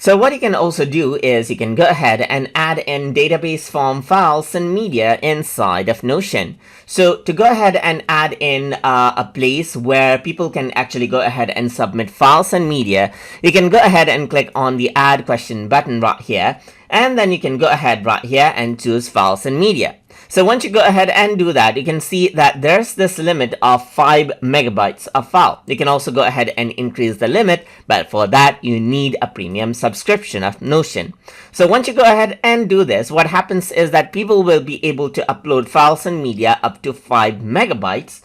So what you can also do is you can go ahead and add in database form files and media inside of Notion. So to go ahead and add in a place where people can actually go ahead and submit files and media, you can go ahead and click on the add question button right here. And then you can go ahead right here and choose files and media. So once you go ahead and do that, you can see that there's this limit of 5 megabytes of file. You can also go ahead and increase the limit, but for that you need a premium subscription of Notion. So once you go ahead and do this, what happens is that people will be able to upload files and media up to 5 megabytes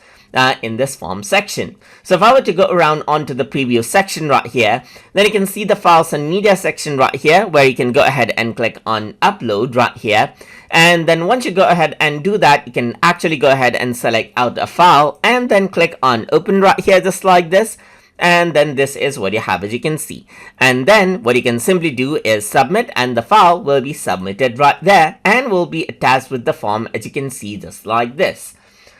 in this form section. So if I were to go around onto the preview section right here, then you can see the files and media section right here, where you can go ahead and click on upload right here. And then once you go ahead and do that, you can actually go ahead and select out a file and then click on open right here, just like this. And then this is what you have, as you can see. And then what you can simply do is submit, and the file will be submitted right there and will be attached with the form, as you can see, just like this.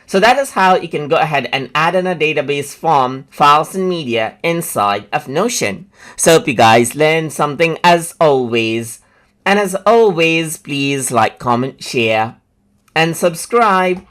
So that is how you can go ahead and add in a database form, files and media inside of Notion. So hope you guys learned something as always. And as always, please like, comment, share, and subscribe.